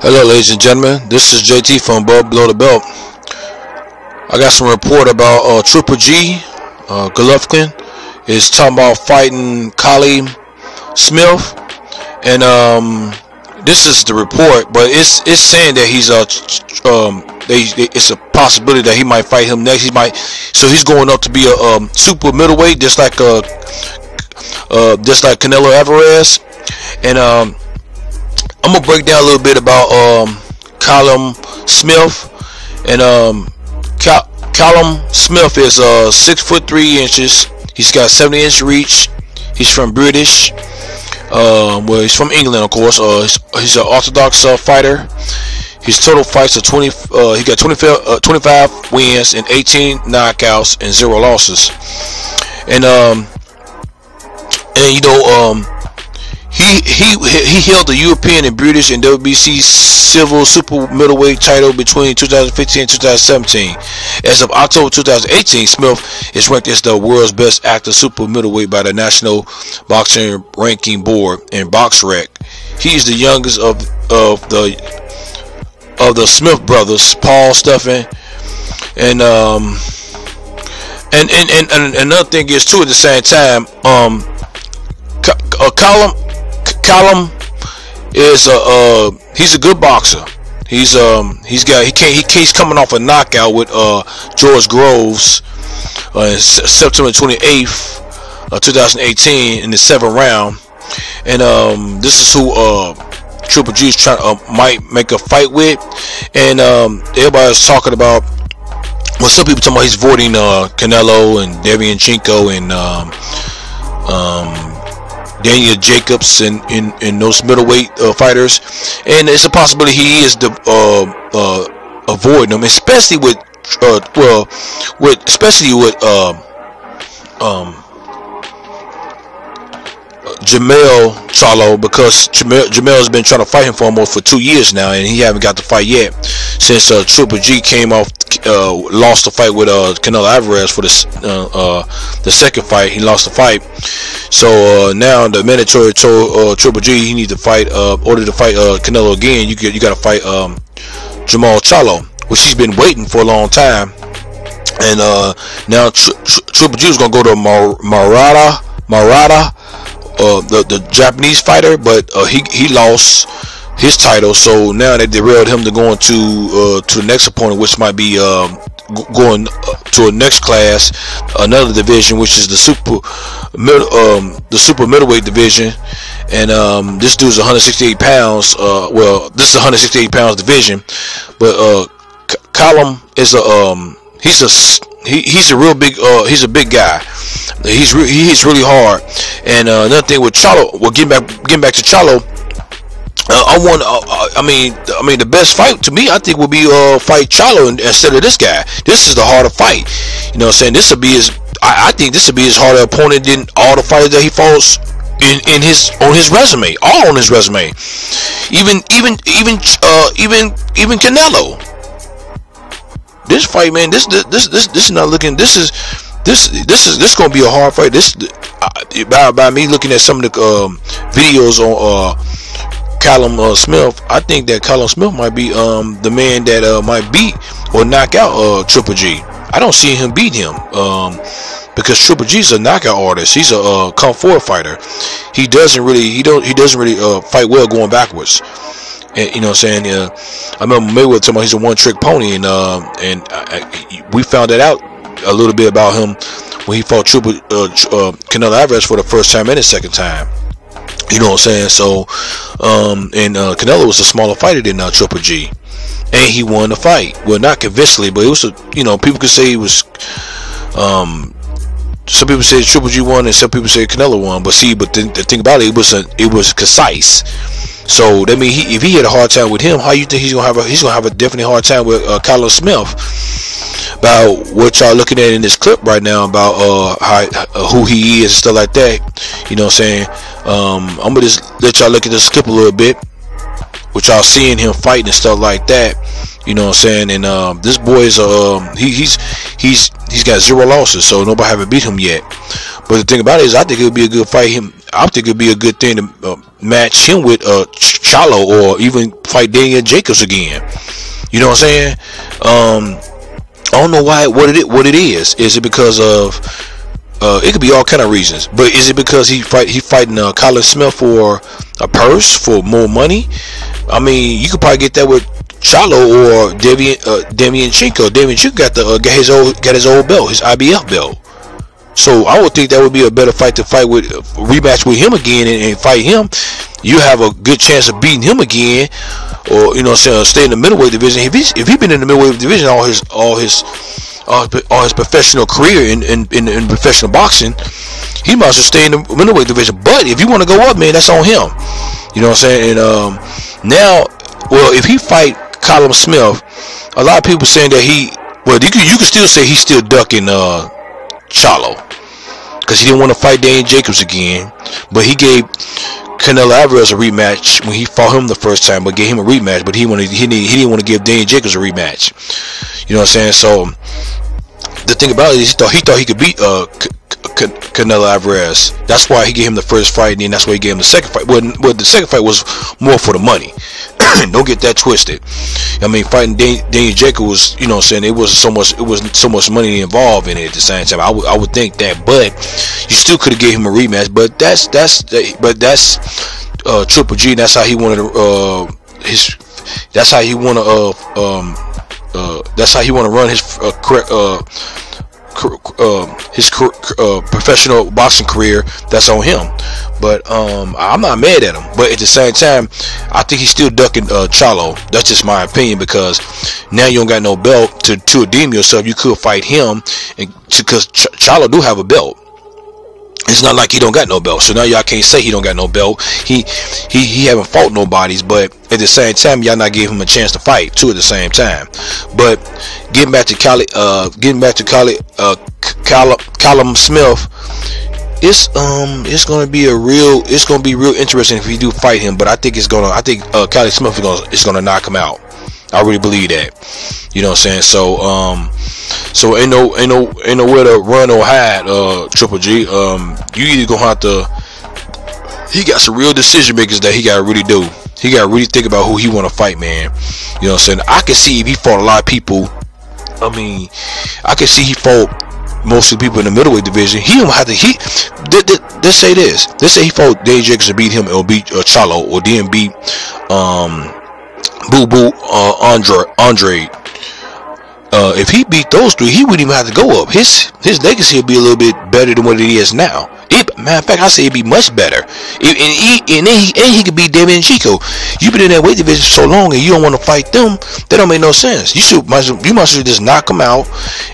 Hello, ladies and gentlemen. This is JT from Above Below the Belt. I got some report about Triple G. Golovkin is talking about fighting Callum Smith, and this is the report. But it's saying that he's it's a possibility that he might fight him next. He's going up to be a super middleweight, just like Canelo Alvarez, and I'm gonna break down a little bit about Callum Smith. And Callum Smith is 6'3". He's got 70-inch reach. He's from British. Well, he's from England, of course. He's an orthodox fighter. His total fights are 20. He got 25 wins and 18 knockouts and 0 losses. And you know, he held the European and British and WBC Civil Super Middleweight title between 2015 and 2017. As of October 2018, Smith is ranked as the world's best active super middleweight by the National Boxing Ranking Board and BoxRec. He is the youngest of the Smith brothers, Paul, Stephen, and another thing is too, at the same time, Callum is he's a good boxer. He's coming off a knockout with George Groves September 28th, 2018 in the 7th round, and this is who Triple G is might make a fight with, and everybody's talking about. Well, some people talking about he's avoiding Canelo and Devianchenko and Daniel Jacobs and those middleweight fighters, and it's a possibility he is avoiding them, especially with Jamel Charlo, because Jamel has been trying to fight him for almost 2 years now, and he haven't got the fight yet since Triple G came off, lost the fight with Canelo Alvarez for the second fight. He lost the fight, so now the mandatory told Triple G he needs to fight, order to fight Canelo again. You got to fight Jamal Charlo, which he's been waiting for a long time, and now Triple G is gonna go to Murata. The Japanese fighter, but he lost his title, so now they derailed him to going to the next opponent, which might be going to a next class, another division, which is the super middleweight division. And this dude's 168 pounds. Well, this is 168 pounds division, but Callum is he's a real big he's a big guy. He hits really hard. And another thing with Charlo, well, getting back to Charlo, I mean the best fight to me, I think, would be fight Charlo instead of this guy. This is the harder fight. You know what I'm saying? This would be I think this would be his harder opponent than all the fighters that he fought on his resume, all on his resume. Even Canelo. This fight, man, this is not looking. This is gonna be a hard fight. This by me looking at some of the videos on Callum Smith, I think that Callum Smith might be the man that might beat or knock out Triple G. I don't see him beat him because Triple G is a knockout artist. He's a kung fu fighter. He doesn't really fight well going backwards. And, you know what I'm saying? I remember Mayweather talking about he's a one-trick pony, and we found that out a little bit about him when he fought Canelo Alvarez for the first time and the second time. You know what I'm saying? So, Canelo was a smaller fighter than Triple G, and he won the fight. Well, not convincingly, but it was people could say he was. Some people say Triple G won, and some people say Canelo won. But the thing about it, it was concise. So that means if he had a hard time with him, how you think he's gonna have a definitely hard time with Callum Smith? About what y'all looking at in this clip right now about who he is and stuff like that. You know what I'm saying? I'm gonna just let y'all look at this clip a little bit, which y'all seeing him fighting and stuff like that. You know what I'm saying? And this boy is he's got 0 losses, so nobody haven't beat him yet. But the thing about it is, I think it would be a good fight. I think it would be a good thing to match him with Charlo, or even fight Daniel Jacobs again. You know what I'm saying? I don't know what it is. Is it because of it could be all kind of reasons, but is it because he fighting Callum Smith for a purse, for more money? I mean, you could probably get that with Charlo or Demianchenko. Demianchenko got his old belt, his IBF belt. So I would think that would be a better fight to fight with, rematch with him again and fight him. You have a good chance of beating him again, or you know what I'm saying, stay in the middleweight division. If he been in the middleweight division all his professional career in professional boxing, he might as well stay in the middleweight division. But if you want to go up, man, that's on him. You know what I'm saying? And now, well, if he fight Callum Smith, a lot of people saying that you can still say he's still ducking Charlo, because he didn't want to fight Daniel Jacobs again, but he gave Canelo Alvarez a rematch when he fought him the first time, but gave him a rematch. But he didn't want to give Daniel Jacobs a rematch. You know what I'm saying? So the thing about it is he thought he could beat Canelo Alvarez. That's why he gave him the first fight, and then that's why he gave him the second fight. Well, the second fight was more for the money. Don't get that twisted. I mean, fighting Daniel Jacobs was, you know what I'm saying, it wasn't so much money involved in it at the same time. I would think that, but you still could have gave him a rematch. But that's Triple G. That's how he wanted that's how he want to run his professional boxing career. That's on him. But I'm not mad at him. But at the same time, I think he's still ducking Charlo. That's just my opinion, because now you don't got no belt to redeem yourself. You could fight him, because Charlo do have a belt. It's not like he don't got no belt. So now y'all can't say he don't got no belt. He haven't fought nobodies, but at the same time, y'all not giving him a chance to fight too at the same time. But getting back to Callum Smith, it's gonna be real interesting if he do fight him. But I think Callum Smith is gonna knock him out. I really believe that. You know what I'm saying? So ain't nowhere to run or hide, Triple G. You either gonna have to. He got some real decision makers that he gotta really do. He gotta really think about who he wanna fight, man. You know what I'm saying? I can see if he fought a lot of people. I mean, I can see he fought most of the people in the middleweight division. He don't have to. Let's say this. Let's say he fought Daniel Jacobs to beat him, or beat Charlo, or then beat Andre. If he beat those three, he wouldn't even have to go up. His legacy would be a little bit better than what it is now. Matter of fact, I say it'd be much better. And he could beat Demianchenko. You've been in that weight division so long, and you don't want to fight them. That don't make no sense. You might as well just knock them out.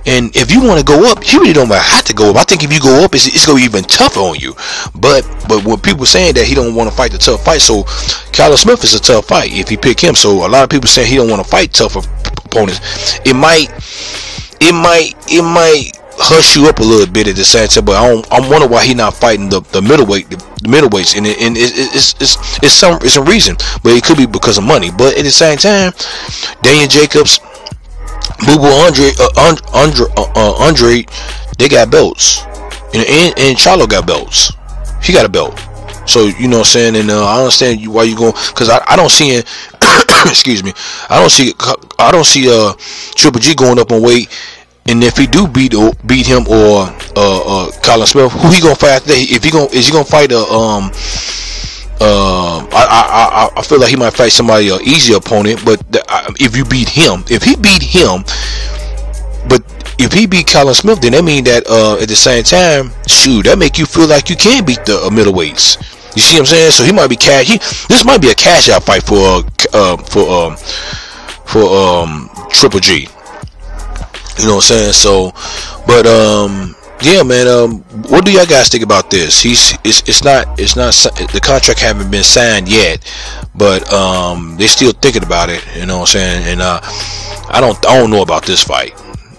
And if you want to go up, you really don't have to go up. I think if you go up, it's gonna be even tougher on you. But when people saying that he don't want to fight the tough fight, so Callum Smith is a tough fight if he pick him. So a lot of people saying he don't want to fight tougher opponents. It might hush you up a little bit at the same time, but I'm wondering why he not fighting the middleweights, and it's a reason, but it could be because of money. But at the same time, Daniel Jacobs, Andre, they got belts, and Charlo got belts. He got a belt. So you know what I'm saying, and I understand why you going, because I don't see it. Excuse me. I don't see Triple G going up on weight. And if he do beat him or Callum Smith, who he gonna fight after that? Is he gonna fight I feel like he might fight somebody easier opponent. But if he beat him, but if he beat Callum Smith, then that means that at the same time, shoot, that make you feel like you can beat the middleweights. You see what I'm saying? So he might be this might be a cash out fight for Triple G. You know what I'm saying? So, but yeah, man. What do y'all guys think about this? It's not the contract haven't been signed yet, but they're still thinking about it. You know what I'm saying? And I don't know about this fight.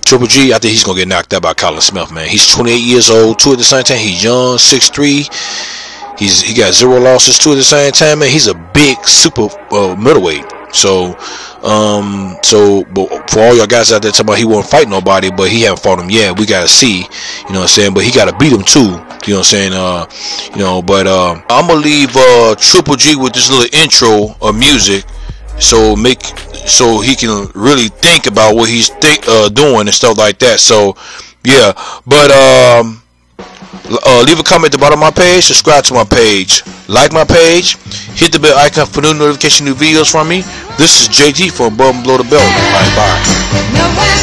Triple G, I think he's gonna get knocked out by Callum Smith, man. He's 28 years old, too, at the same time. He's young, 6'3". He got 0 losses, too, at the same time, man. He's a big super middleweight. So, but for all y'all guys out there talking about he won't fight nobody, but he haven't fought him yet. We gotta see, you know what I'm saying. But he gotta beat him too, you know what I'm saying. But I'm gonna leave Triple G with this little intro of music, so he can really think about what he's doing and stuff like that. So, yeah, but leave a comment at the bottom of my page, subscribe to my page, like my page, hit the bell icon for new notification, new videos from me. This is JT from Above and Below the Belt. Alright, bye.